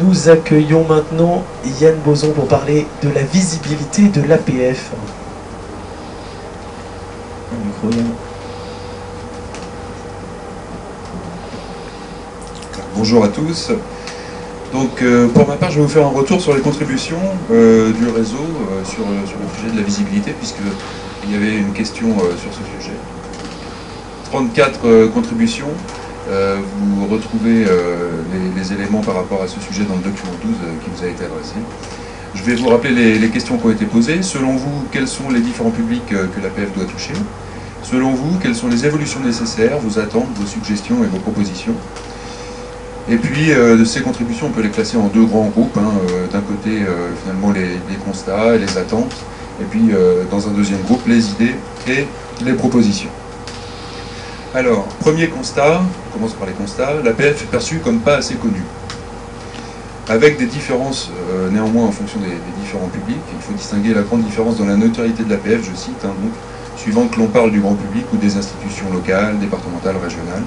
Nous accueillons maintenant Yann Bozon pour parler de la visibilité de l'APF. Un micro, Yann. Bonjour à tous. Donc, pour ma part, je vais vous faire un retour sur les contributions du réseau sur le sujet de la visibilité, puisqu'il y avait une question sur ce sujet. 34 contributions. Vous retrouvez les éléments par rapport à ce sujet dans le document 12 qui vous a été adressé. Je vais vous rappeler les questions qui ont été posées. Selon vous, quels sont les différents publics que l'APF doit toucher? Selon vous, quelles sont les évolutions nécessaires, vos attentes, vos suggestions et vos propositions? Et puis, de ces contributions, on peut les classer en deux grands groupes. D'un côté, finalement, les constats et les attentes. Et puis, dans un deuxième groupe, les idées et les propositions. Alors, premier constat, on commence par les constats. L'APF est perçue comme pas assez connue. Avec des différences, néanmoins, en fonction des différents publics. Il faut distinguer la grande différence dans la notoriété de l'APF, je cite, donc, suivant que l'on parle du grand public ou des institutions locales, départementales, régionales.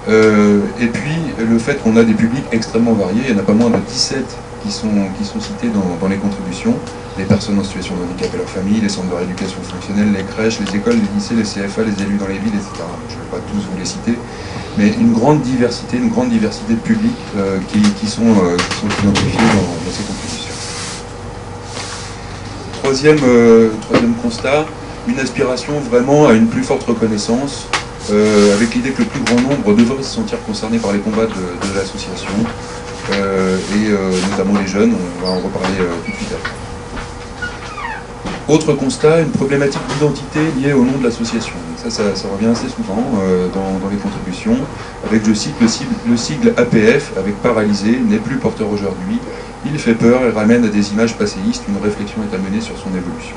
Et puis le fait qu'on a des publics extrêmement variés, il n'y en a pas moins de 17 qui sont cités dans les contributions, les personnes en situation de handicap et leurs familles, les centres de rééducation fonctionnelle, les crèches, les écoles, les lycées, les CFA, les élus dans les villes, etc. Je ne vais pas tous vous les citer, mais une grande diversité de publics qui sont identifiés dans ces contributions. Troisième constat, une aspiration vraiment à une plus forte reconnaissance, avec l'idée que le plus grand nombre devrait se sentir concerné par les combats de l'association, et notamment les jeunes, on va en reparler tout de suite après. Autre constat, une problématique d'identité liée au nom de l'association. Ça revient assez souvent dans les contributions, avec, je cite, le sigle APF, avec paralysé, n'est plus porteur aujourd'hui, il fait peur et ramène à des images passéistes, une réflexion est à mener sur son évolution.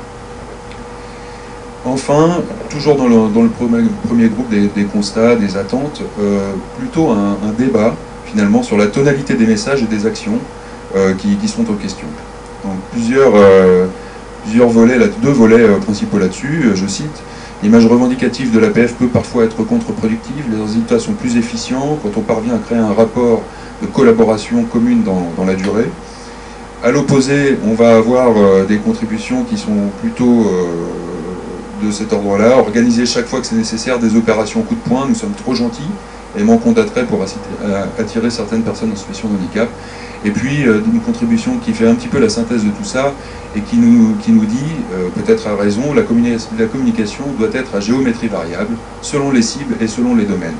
Enfin, toujours dans le premier groupe des constats, des attentes, plutôt un débat finalement sur la tonalité des messages et des actions qui sont en question. Donc plusieurs volets, deux volets principaux là-dessus, je cite, l'image revendicative de l'APF peut parfois être contre-productive, les résultats sont plus efficients quand on parvient à créer un rapport de collaboration commune dans la durée. À l'opposé, on va avoir des contributions qui sont plutôt de cet ordre-là, organiser chaque fois que c'est nécessaire des opérations coup de poing, nous sommes trop gentils et manquons d'attrait pour attirer certaines personnes en situation de handicap. Et puis une contribution qui fait un petit peu la synthèse de tout ça et qui nous dit, peut-être à raison, la communication doit être à géométrie variable, selon les cibles et selon les domaines.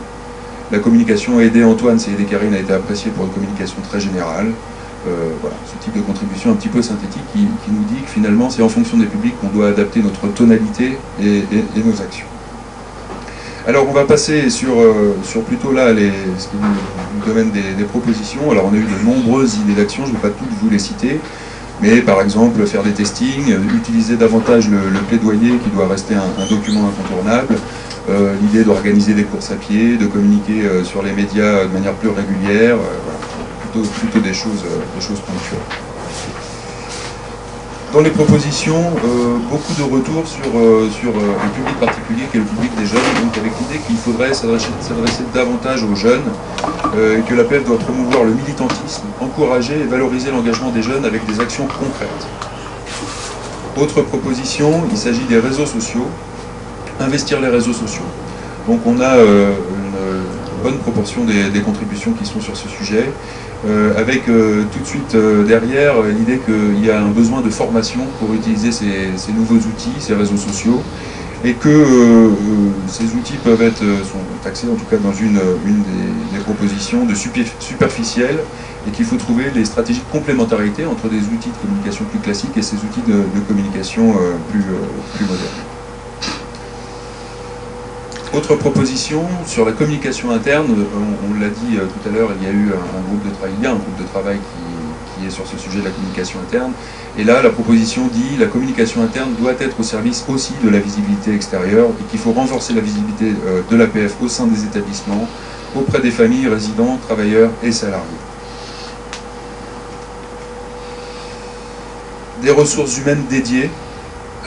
La communication aidée Antoine, c'est aidé Karine, a été appréciée pour une communication très générale. Voilà, ce type de contribution un petit peu synthétique qui nous dit que finalement c'est en fonction des publics qu'on doit adapter notre tonalité et nos actions. Alors on va passer sur plutôt là le domaine des propositions. Alors on a eu de nombreuses idées d'action, je ne vais pas toutes vous les citer, mais par exemple faire des testings, utiliser davantage le plaidoyer qui doit rester un document incontournable, l'idée d'organiser des courses à pied, de communiquer sur les médias de manière plus régulière, voilà. Plutôt des choses ponctuelles. Dans les propositions, beaucoup de retours sur un public particulier qui est le public des jeunes, donc avec l'idée qu'il faudrait s'adresser davantage aux jeunes, et que l'APF doit promouvoir le militantisme, encourager et valoriser l'engagement des jeunes avec des actions concrètes. Autre proposition, il s'agit des réseaux sociaux, investir les réseaux sociaux. Donc on a une bonne proportion des contributions qui sont sur ce sujet. Avec tout de suite derrière l'idée qu'il y a un besoin de formation pour utiliser ces nouveaux outils, ces réseaux sociaux, et que ces outils peuvent sont axés en tout cas dans une des propositions de superficielles, et qu'il faut trouver des stratégies de complémentarité entre des outils de communication plus classiques et ces outils de communication plus modernes. Autre proposition, sur la communication interne, on l'a dit tout à l'heure, il y a eu un groupe de travail qui est sur ce sujet de la communication interne. Et là, la proposition dit la communication interne doit être au service aussi de la visibilité extérieure et qu'il faut renforcer la visibilité de l'APF au sein des établissements, auprès des familles, résidents, travailleurs et salariés. Des ressources humaines dédiées.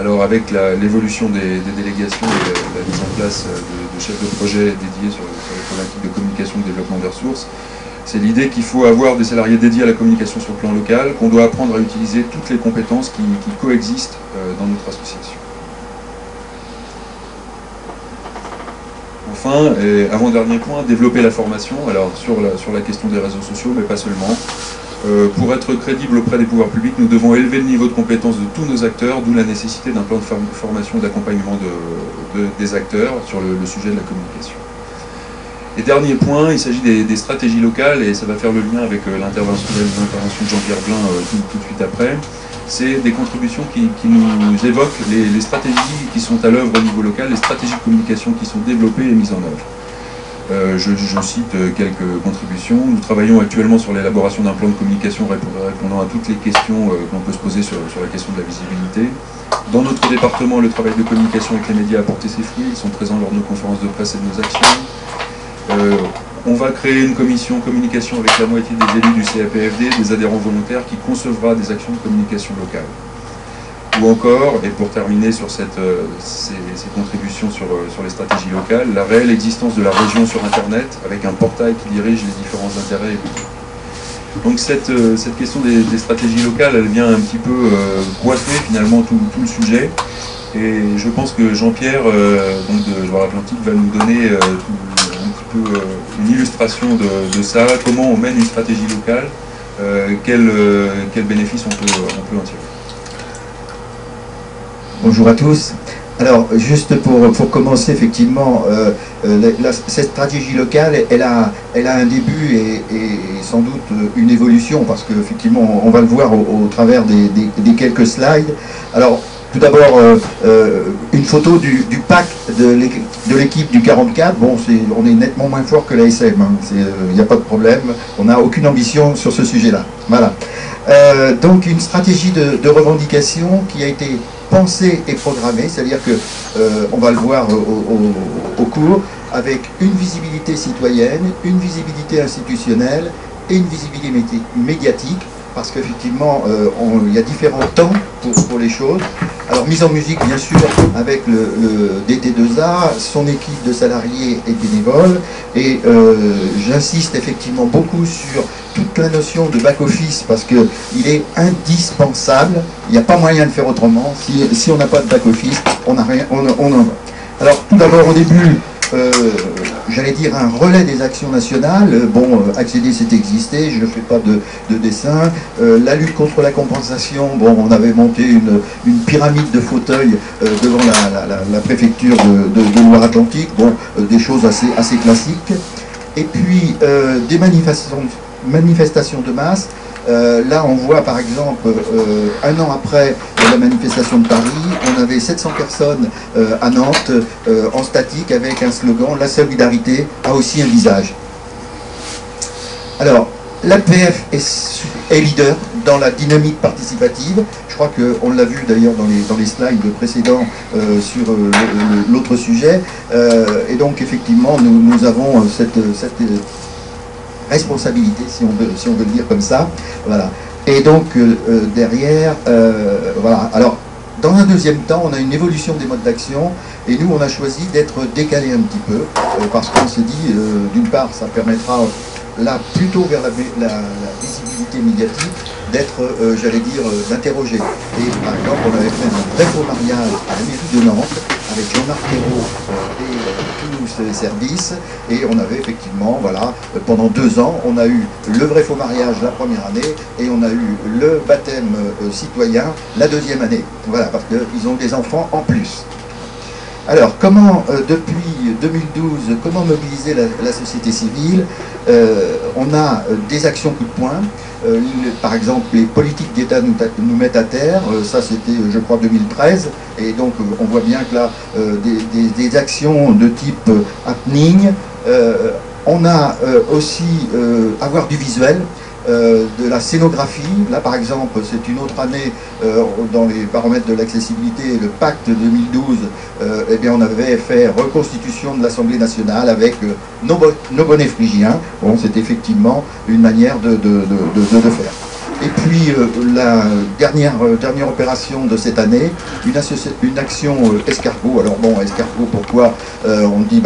Alors avec l'évolution des délégations et la mise en place de chefs de projet dédiés sur les problématiques de communication et de développement des ressources, C'est l'idée qu'il faut avoir des salariés dédiés à la communication sur le plan local, qu'on doit apprendre à utiliser toutes les compétences qui coexistent dans notre association. Enfin, et avant-dernier point, développer la formation, alors sur la question des réseaux sociaux, mais pas seulement. Pour être crédible auprès des pouvoirs publics, nous devons élever le niveau de compétence de tous nos acteurs, d'où la nécessité d'un plan de formation et d'accompagnement des acteurs sur le sujet de la communication. Et dernier point, il s'agit des stratégies locales, et ça va faire le lien avec l'intervention de Jean-Pierre Blin tout de suite après. C'est des contributions qui nous évoquent les stratégies qui sont à l'œuvre au niveau local, les stratégies de communication qui sont développées et mises en œuvre. Je cite quelques contributions. Nous travaillons actuellement sur l'élaboration d'un plan de communication répondant à toutes les questions que l'on peut se poser sur la question de la visibilité. Dans notre département, le travail de communication avec les médias a porté ses fruits. Ils sont présents lors de nos conférences de presse et de nos actions. On va créer une commission communication avec la moitié des élus du CAPFD, des adhérents volontaires, qui concevra des actions de communication locale. Ou encore, et pour terminer sur ces contributions sur les stratégies locales, la réelle existence de la région sur Internet, avec un portail qui dirige les différents intérêts. Donc cette question des stratégies locales, elle vient un petit peu coiffer finalement tout le sujet. Et je pense que Jean-Pierre, de Loire-Atlantique, va nous donner une illustration de ça, comment on mène une stratégie locale, quels bénéfices on peut en tirer. Bonjour à tous. Alors, juste pour commencer, effectivement, cette stratégie locale, elle a un début et sans doute une évolution, parce qu'effectivement, on va le voir au travers des quelques slides. Alors, tout d'abord, une photo du pack de l'équipe du 44. Bon, on est nettement moins fort que l'ASM, il n'y a pas de problème, on n'a aucune ambition sur ce sujet-là. Voilà. Donc, une stratégie de revendication qui a été pensée et programmée, c'est-à-dire que, on va le voir au cours, avec une visibilité citoyenne, une visibilité institutionnelle et une visibilité médiatique, parce qu'effectivement, il y a différents temps pour les choses. Alors, mise en musique, bien sûr, avec le DT2A, son équipe de salariés et bénévoles, et j'insiste effectivement beaucoup sur toute la notion de back-office, parce qu'il est indispensable, il n'y a pas moyen de faire autrement. Si on n'a pas de back-office, on n'a rien, on en va. Alors, tout d'abord, au début, j'allais dire un relais des actions nationales. Bon, accéder c'est exister, je ne fais pas de dessin. La lutte contre la compensation, bon, on avait monté une pyramide de fauteuils devant la préfecture de Loire-Atlantique, bon, des choses assez classiques. Et puis des manifestations de masse. Là, on voit par exemple, un an après la manifestation de Paris, on avait 700 personnes à Nantes en statique avec un slogan « La solidarité a aussi un visage ». Alors, l'APF est leader dans la dynamique participative. Je crois qu'on l'a vu d'ailleurs dans les slides précédents sur l'autre sujet. Et donc, effectivement, nous avons cette responsabilité, si on veut le dire comme ça, voilà. Et donc derrière, voilà. Alors, dans un deuxième temps, on a une évolution des modes d'action, et nous, on a choisi d'être décalé un petit peu, parce qu'on s'est dit, d'une part, ça permettra là plutôt vers la visibilité médiatique, d'être, j'allais dire, d'interroger. Et par exemple, on avait fait un très beau mariage à la mairie de Nantes, avec Jean-Marc Ayrault et tous les services, et on avait effectivement, voilà, pendant 2 ans, on a eu le vrai faux mariage la première année, et on a eu le baptême citoyen la 2e année. Voilà, parce qu'ils ont des enfants en plus. Alors, comment, depuis 2012, comment mobiliser la société civile? On a des actions coup de poing. Par exemple, les politiques d'État nous mettent à terre. Ça, c'était, je crois, 2013. Et donc, on voit bien que là, des actions de type happening. On a aussi avoir du visuel. De la scénographie. Là, par exemple, c'est une autre année dans les paramètres de l'accessibilité, le pacte 2012, eh bien, on avait fait reconstitution de l'Assemblée nationale avec nos bonnets phrygiens. Bon, c'est effectivement une manière de faire. Et puis la dernière opération de cette année, une action escargot. Alors bon, escargot, pourquoi on dit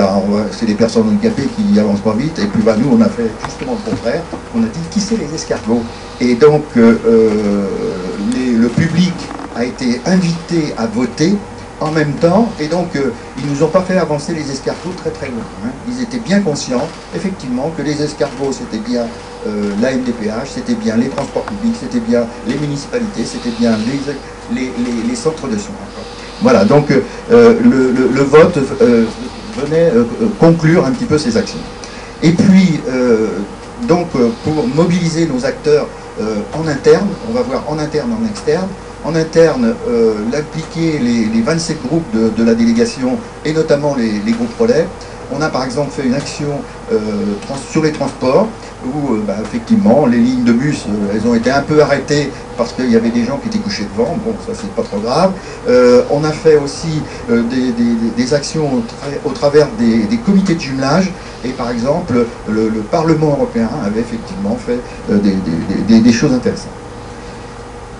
c'est les personnes handicapées qui avancent pas vite, et puis nous on a fait justement le contraire, on a dit qui c'est les escargots. Et donc le public a été invité à voter en même temps, et donc ils nous ont pas fait avancer les escargots très très loin. Hein. Ils étaient bien conscients, effectivement, que les escargots c'était bien la MDPH, c'était bien les transports publics, c'était bien les municipalités, c'était bien les centres de soins. Voilà, donc le vote venait conclure un petit peu ces actions. Et puis, donc, pour mobiliser nos acteurs en interne, on va voir en interne, en externe. En interne, l'impliquer les 27 groupes de la délégation et notamment les groupes relais. On a par exemple fait une action sur les transports où effectivement les lignes de bus elles ont été un peu arrêtées parce qu'il y avait des gens qui étaient couchés devant, bon ça c'est pas trop grave. On a fait aussi des actions au travers des comités de jumelage, et par exemple le Parlement européen avait effectivement fait des choses intéressantes.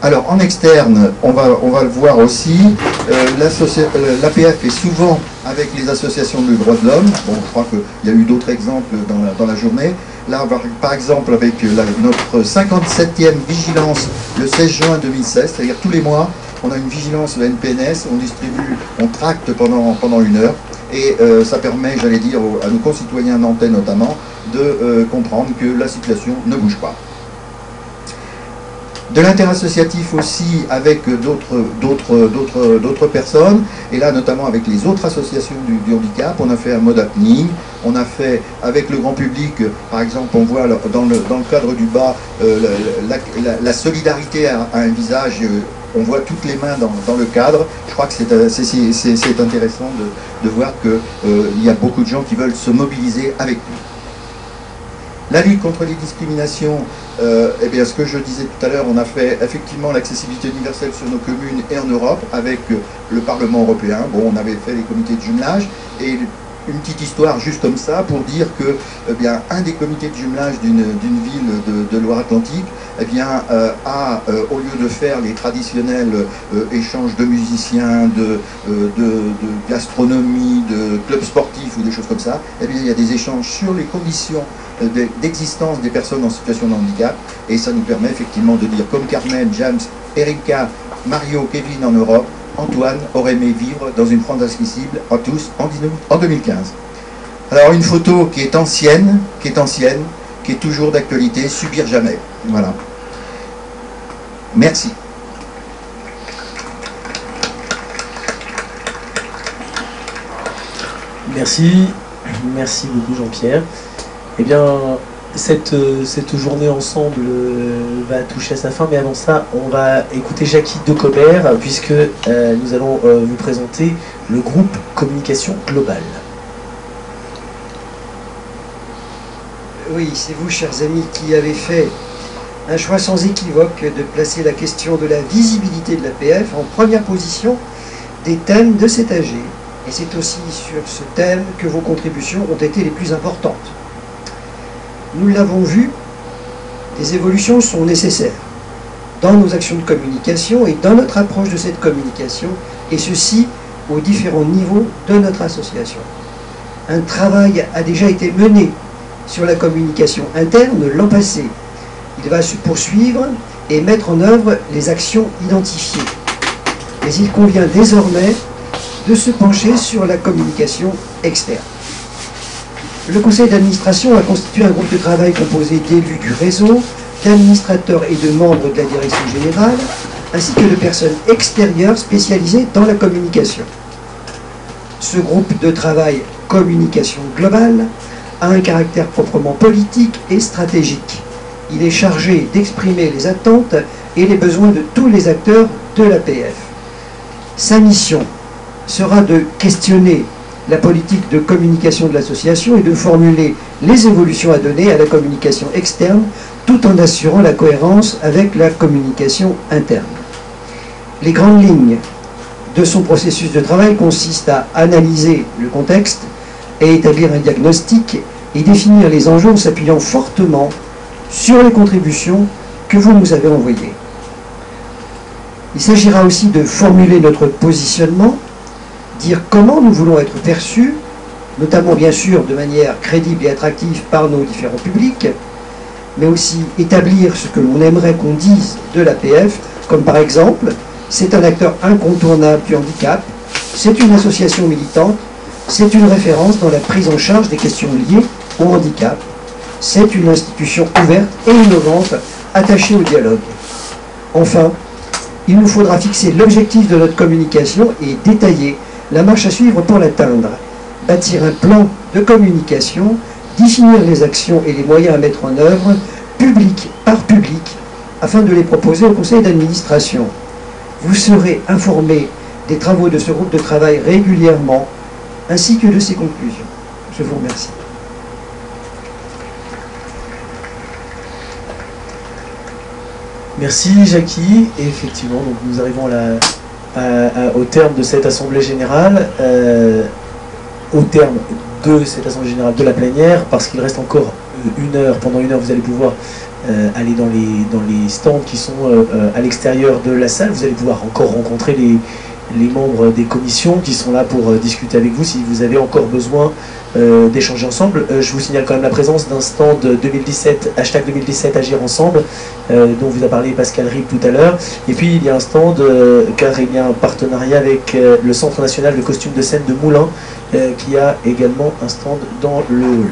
Alors en externe, on va le voir aussi, l'APF est souvent avec les associations de droits de l'homme. Bon, je crois qu'il y a eu d'autres exemples dans la journée. Là, par exemple, avec notre 57e vigilance le 16 juin 2016, c'est-à-dire tous les mois, on a une vigilance de NPNS, on tracte pendant une heure, et ça permet, j'allais dire, à nos concitoyens nantais notamment, de comprendre que la situation ne bouge pas. De l'interassociatif aussi avec d'autres personnes, et là notamment avec les autres associations du handicap. On a fait un mode happening, on a fait avec le grand public, par exemple on voit dans le cadre du bas la solidarité à un visage, on voit toutes les mains dans le cadre. Je crois que c'est intéressant de voir qu'il y a beaucoup de gens qui veulent se mobiliser avec nous. La lutte contre les discriminations, eh bien, ce que je disais tout à l'heure, on a fait effectivement l'accessibilité universelle sur nos communes et en Europe avec le Parlement européen. Bon, on avait fait les comités de jumelage, et une petite histoire juste comme ça pour dire que eh bien, un des comités de jumelage d'une ville de Loire-Atlantique eh bien, au lieu de faire les traditionnels échanges de musiciens, de gastronomie, de clubs sportifs ou des choses comme ça, eh bien, il y a des échanges sur les conditions d'existence des personnes en situation de handicap, et ça nous permet effectivement de dire, comme Carmen, James, Erika, Mario, Kevin en Europe, Antoine aurait aimé vivre dans une France accessible à tous en 2015. Alors une photo qui est ancienne, qui est toujours d'actualité, subir jamais. Voilà. Merci. Merci beaucoup Jean-Pierre. Eh bien, cette journée ensemble va toucher à sa fin, mais avant ça, on va écouter Jackie Decobert, puisque nous allons vous présenter le groupe Communication Globale. Oui, c'est vous, chers amis, qui avez fait un choix sans équivoque de placer la question de la visibilité de l'APF en première position des thèmes de cet AG. Et c'est aussi sur ce thème que vos contributions ont été les plus importantes. Nous l'avons vu, des évolutions sont nécessaires dans nos actions de communication et dans notre approche de cette communication, et ceci aux différents niveaux de notre association. Un travail a déjà été mené sur la communication interne l'an passé. Il va se poursuivre et mettre en œuvre les actions identifiées. Mais il convient désormais de se pencher sur la communication externe. Le conseil d'administration a constitué un groupe de travail composé d'élus du réseau, d'administrateurs et de membres de la direction générale, ainsi que de personnes extérieures spécialisées dans la communication. Ce groupe de travail Communication Globale a un caractère proprement politique et stratégique. Il est chargé d'exprimer les attentes et les besoins de tous les acteurs de l'APF. Sa mission sera de questionner la politique de communication de l'association et de formuler les évolutions à donner à la communication externe, tout en assurant la cohérence avec la communication interne. Les grandes lignes de son processus de travail consistent à analyser le contexte et établir un diagnostic et définir les enjeux en s'appuyant fortement sur les contributions que vous nous avez envoyés. Il s'agira aussi de formuler notre positionnement, dire comment nous voulons être perçus, notamment bien sûr de manière crédible et attractive par nos différents publics, mais aussi établir ce que l'on aimerait qu'on dise de l'APF, comme par exemple, c'est un acteur incontournable du handicap, c'est une association militante, c'est une référence dans la prise en charge des questions liées au handicap, c'est une institution ouverte et innovante, attachée au dialogue. Enfin, il nous faudra fixer l'objectif de notre communication et détailler la marche à suivre pour l'atteindre, bâtir un plan de communication, définir les actions et les moyens à mettre en œuvre, public par public, afin de les proposer au conseil d'administration. Vous serez informés des travaux de ce groupe de travail régulièrement, ainsi que de ses conclusions. Je vous remercie. Merci Jackie. Et effectivement, donc nous arrivons au terme de cette assemblée générale, au terme de cette assemblée générale de la plénière, parce qu'il reste encore une heure. Pendant une heure, vous allez pouvoir aller dans les stands qui sont à l'extérieur de la salle. Vous allez pouvoir encore rencontrer les membres des commissions qui sont là pour discuter avec vous si vous avez encore besoin d'échanger ensemble. Je vous signale quand même la présence d'un stand 2017, hashtag 2017 Agir Ensemble, dont vous a parlé Pascal Rib tout à l'heure. Et puis il y a un stand, car il y a un partenariat avec le Centre National de Costumes de Scène de Moulins, qui a également un stand dans le hall.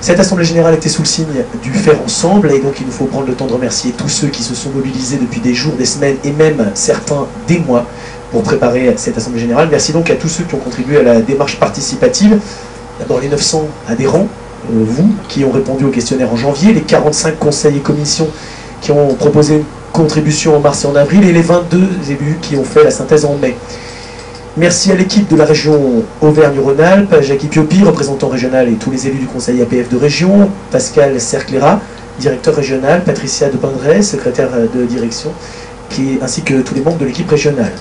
Cette assemblée générale était sous le signe du faire ensemble, et donc il nous faut prendre le temps de remercier tous ceux qui se sont mobilisés depuis des jours, des semaines et même certains des mois pour préparer cette assemblée générale. Merci donc à tous ceux qui ont contribué à la démarche participative. D'abord les 900 adhérents, vous, qui ont répondu au questionnaire en janvier, les 45 conseils et commissions qui ont proposé une contribution en mars et en avril, et les 22 élus qui ont fait la synthèse en mai. Merci à l'équipe de la région Auvergne-Rhône-Alpes, Jackie Piopi, représentant régional, et tous les élus du conseil APF de région, Pascal Cerclera, directeur régional, Patricia de Pindray, secrétaire de direction, ainsi que tous les membres de l'équipe régionale.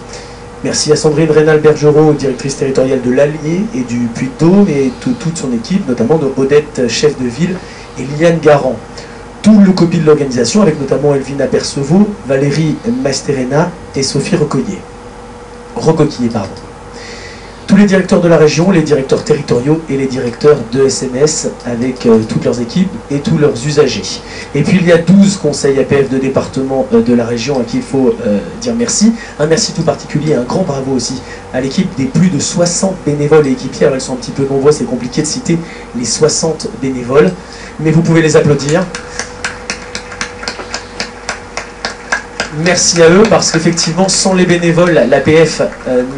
Merci à Sandrine Rénal-Bergerot, directrice territoriale de l'Allier et du Puy-de-Dôme, et toute son équipe, notamment de Odette, chef de ville, et Liliane Garand. Tout le copie de l'organisation, avec notamment Elvina Percevaux, Valérie Masterena et Sophie Recoquillier. Tous les directeurs de la région, les directeurs territoriaux et les directeurs de SMS avec toutes leurs équipes et tous leurs usagers. Et puis il y a 12 conseils APF de département de la région à qui il faut dire merci. Un merci tout particulier, un grand bravo aussi à l'équipe des plus de 60 bénévoles et équipiers. Alors ils sont un petit peu nombreux, c'est compliqué de citer les 60 bénévoles, mais vous pouvez les applaudir. Merci à eux, parce qu'effectivement, sans les bénévoles, l'APF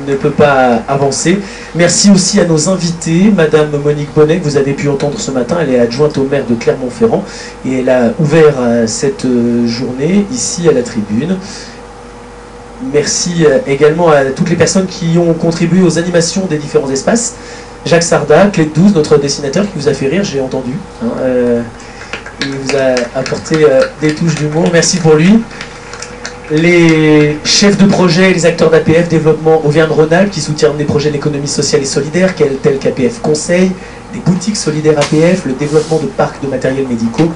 ne peut pas avancer. Merci aussi à nos invités, Madame Monique Bonnet, que vous avez pu entendre ce matin. Elle est adjointe au maire de Clermont-Ferrand et elle a ouvert cette journée ici à la tribune. Merci également à toutes les personnes qui ont contribué aux animations des différents espaces. Jacques Sarda, Clé de 12, notre dessinateur, qui vous a fait rire, j'ai entendu. Il vous a apporté des touches d'humour. Merci pour lui. Les chefs de projet et les acteurs d'APF Développement Auvergne-Rhône-Alpes qui soutiennent des projets d'économie sociale et solidaire tels qu'APF Conseil, des boutiques solidaires APF, le développement de parcs de matériels médicaux,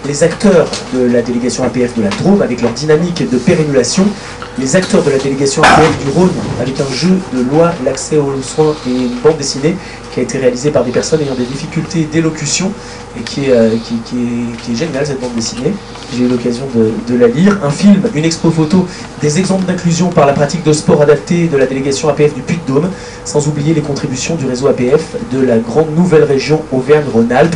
les acteurs de la délégation APF de la Drôme avec leur dynamique de pérennulation, les acteurs de la délégation APF du Rhône avec un jeu de loi, l'accès aux soins et une bande dessinée qui a été réalisée par des personnes ayant des difficultés d'élocution et qui est géniale, cette bande dessinée. J'ai eu l'occasion de la lire. Un film, une expo photo, des exemples d'inclusion par la pratique de sport adapté de la délégation APF du Puy-de-Dôme, sans oublier les contributions du réseau APF de la grande nouvelle région Auvergne-Rhône-Alpes,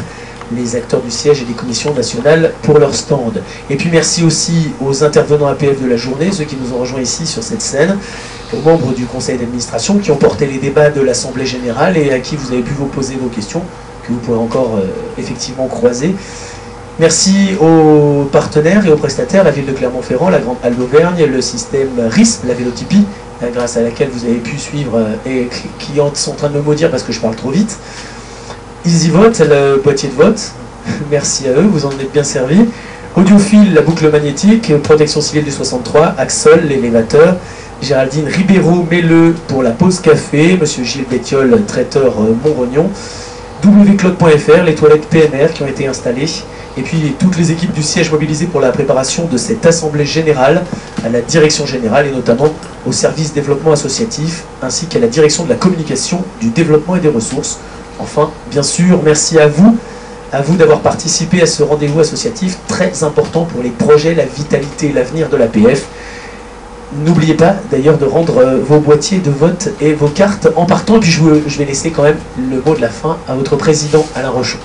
les acteurs du siège et des commissions nationales pour leur stand. Et puis merci aussi aux intervenants APF de la journée, ceux qui nous ont rejoints ici sur cette scène, aux membres du conseil d'administration qui ont porté les débats de l'Assemblée générale et à qui vous avez pu vous poser vos questions, que vous pourrez encore effectivement croiser. Merci aux partenaires et aux prestataires, la ville de Clermont-Ferrand, la Grande Halle d'Auvergne, le système RISP, la Vélotypie, grâce à laquelle vous avez pu suivre et qui sont en train de me maudire parce que je parle trop vite. EasyVote, le boîtier de vote, merci à eux, vous en êtes bien servis. Audiophile, la boucle magnétique, Protection civile du 63, Axol, l'élévateur, Géraldine Ribeiro, Méleux pour la pause café, Monsieur Gilles Bétiol, traiteur Montrognon, wcloud.fr, les toilettes PMR qui ont été installées, et puis toutes les équipes du siège mobilisées pour la préparation de cette assemblée générale, à la direction générale et notamment au service développement associatif, ainsi qu'à la direction de la communication, du développement et des ressources. Enfin, bien sûr, merci à vous d'avoir participé à ce rendez-vous associatif très important pour les projets, la vitalité et l'avenir de l'APF. N'oubliez pas d'ailleurs de rendre vos boîtiers de vote et vos cartes en partant. Et puis je vais laisser quand même le mot de la fin à votre président Alain Rochon.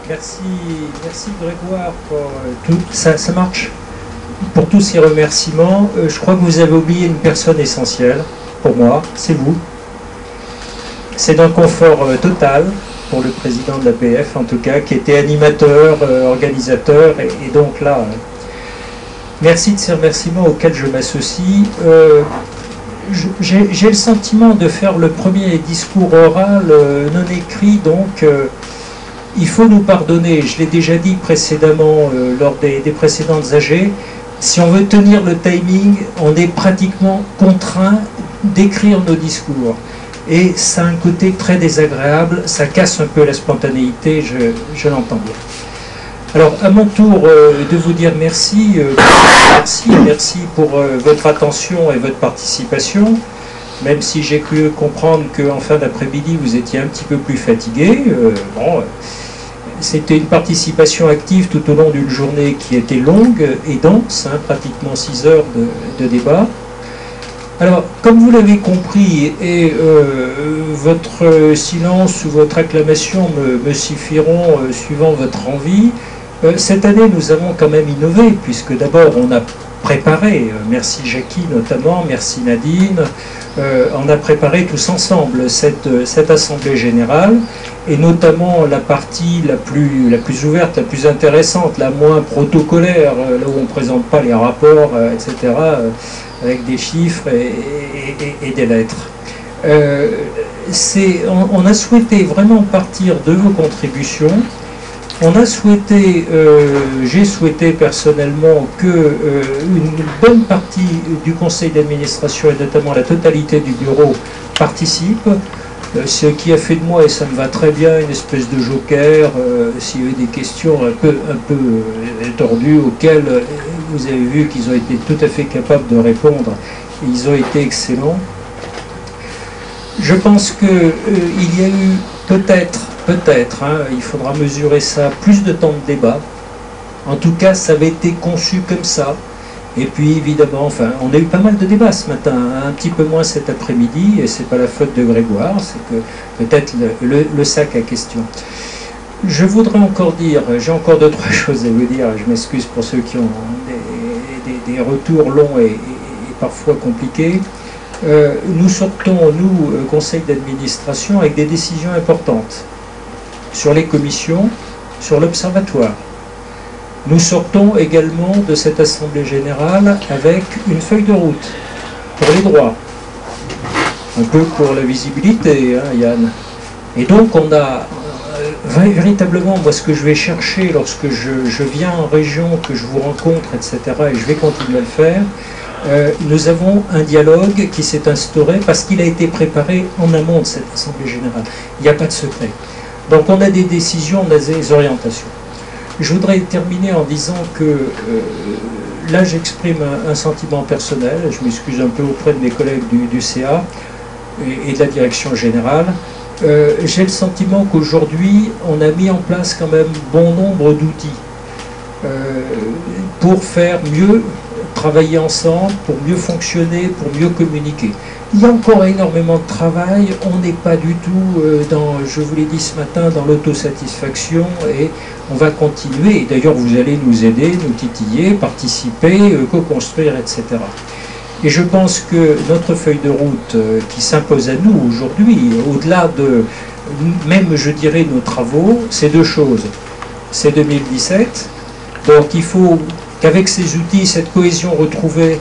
Merci Grégoire pour tout. Ça marche. Pour tous ces remerciements. Je crois que vous avez oublié une personne essentielle pour moi, c'est vous. C'est d'un confort total pour le président de l'APF en tout cas, qui était animateur, organisateur, et donc là. Merci de ces remerciements auxquels je m'associe. J'ai le sentiment de faire le premier discours oral non écrit, donc il faut nous pardonner. Je l'ai déjà dit précédemment lors des précédentes AG. Si on veut tenir le timing, on est pratiquement contraint d'écrire nos discours. Et ça a un côté très désagréable, ça casse un peu la spontanéité, je l'entends bien. Alors, à mon tour de vous dire merci, merci pour votre attention et votre participation, même si j'ai cru comprendre qu'en fin d'après-midi, vous étiez un petit peu plus fatigué. C'était une participation active tout au long d'une journée qui était longue et dense, pratiquement 6 heures de débat. Alors, comme vous l'avez compris, et votre silence ou votre acclamation me suffiront suivant votre envie, cette année, nous avons quand même innové, puisque d'abord, on a préparé, merci Jackie notamment, merci Nadine, on a préparé tous ensemble cette Assemblée Générale, et notamment la partie la plus ouverte, la plus intéressante, la moins protocolaire, là où on ne présente pas les rapports, etc., avec des chiffres et des lettres. On a souhaité vraiment partir de vos contributions. On a souhaité, j'ai souhaité personnellement que une bonne partie du conseil d'administration et notamment la totalité du bureau participe, ce qui a fait de moi, et ça me va très bien, une espèce de joker, s'il y a eu des questions un peu tordues auxquelles vous avez vu qu'ils ont été tout à fait capables de répondre, ils ont été excellents. Je pense qu'il y a eu peut-être, il faudra mesurer ça, plus de temps de débat. En tout cas, ça avait été conçu comme ça. Et puis évidemment, enfin, on a eu pas mal de débats ce matin, un petit peu moins cet après-midi, et c'est pas la faute de Grégoire, c'est que peut-être le sac à questions. Je voudrais encore dire, j'ai encore 2-3 choses à vous dire, je m'excuse pour ceux qui ont des retours longs et parfois compliqués. Nous sortons, nous, conseil d'administration, avec des décisions importantes sur les commissions, sur l'observatoire. Nous sortons également de cette Assemblée Générale avec une feuille de route pour les droits, un peu pour la visibilité, Yann. Et donc on a véritablement, moi ce que je vais chercher lorsque je viens en région, que je vous rencontre, etc., et je vais continuer à le faire, nous avons un dialogue qui s'est instauré parce qu'il a été préparé en amont de cette Assemblée Générale. Il n'y a pas de secret. Donc on a des décisions, on a des orientations. Je voudrais terminer en disant que là j'exprime un sentiment personnel, je m'excuse un peu auprès de mes collègues du CA et de la direction générale. J'ai le sentiment qu'aujourd'hui on a mis en place quand même bon nombre d'outils pour faire mieux, travailler ensemble, pour mieux fonctionner, pour mieux communiquer. Il y a encore énormément de travail, on n'est pas du tout dans, je vous l'ai dit ce matin, dans l'autosatisfaction, et on va continuer. Et d'ailleurs, vous allez nous aider, nous titiller, participer, co-construire, etc. Et je pense que notre feuille de route qui s'impose à nous aujourd'hui, au-delà de même, je dirais, nos travaux, c'est 2 choses. C'est 2017, donc il faut qu'avec ces outils, cette cohésion retrouvée,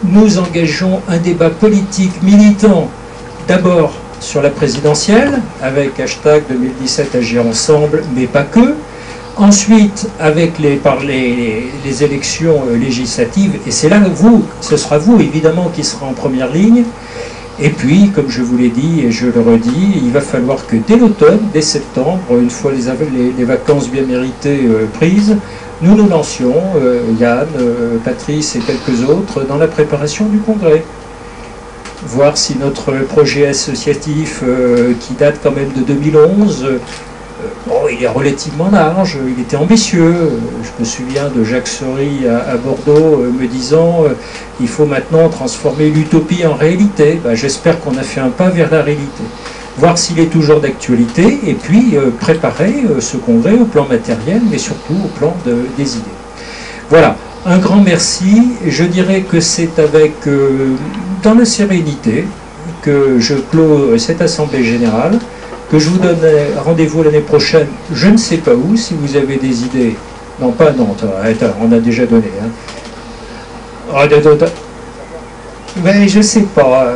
nous engageons un débat politique militant, d'abord sur la présidentielle, avec hashtag 2017 Agir ensemble, mais pas que. Ensuite, avec les élections législatives, et c'est là que ce sera vous évidemment qui sera en première ligne. Et puis, comme je vous l'ai dit et je le redis, il va falloir que dès l'automne, dès septembre, une fois les vacances bien méritées prises, nous nous lancions, Yann, Patrice et quelques autres, dans la préparation du congrès. Voir si notre projet associatif, qui date quand même de 2011, bon, il est relativement large, il était ambitieux. Je me souviens de Jacques Sory à Bordeaux me disant il faut maintenant transformer l'utopie en réalité. Ben, j'espère qu'on a fait un pas vers la réalité. Voir s'il est toujours d'actualité et puis préparer ce congrès au plan matériel, mais surtout au plan des idées. Voilà, un grand merci. Je dirais que c'est avec, dans la sérénité, que je clôt cette Assemblée Générale, que je vous donne rendez-vous l'année prochaine, je ne sais pas où, si vous avez des idées. Non, pas Nantes, on a déjà donné. Hein. Mais je sais pas.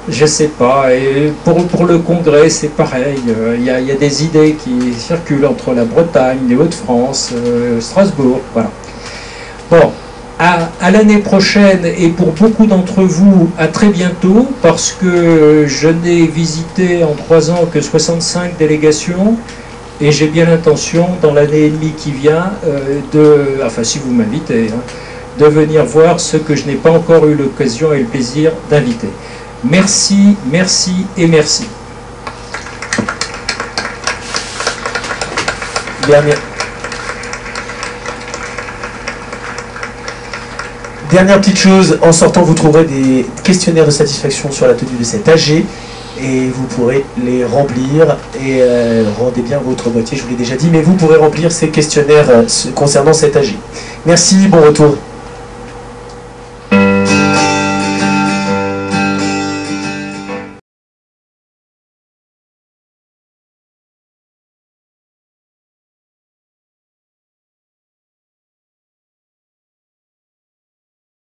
Je sais pas. Et pour le congrès, c'est pareil. Il y a des idées qui circulent entre la Bretagne, les Hauts-de-France, Strasbourg. Voilà. Bon. À l'année prochaine et pour beaucoup d'entre vous, à très bientôt, parce que je n'ai visité en 3 ans que 65 délégations et j'ai bien l'intention, dans l'année et demie qui vient, enfin si vous m'invitez, hein, de venir voir ce que je n'ai pas encore eu l'occasion et le plaisir d'inviter. Merci, merci et merci. Dernière petite chose, en sortant vous trouverez des questionnaires de satisfaction sur la tenue de cet AG et vous pourrez les remplir et rendez bien votre moitié, je vous l'ai déjà dit, mais vous pourrez remplir ces questionnaires concernant cet AG. Merci, bon retour.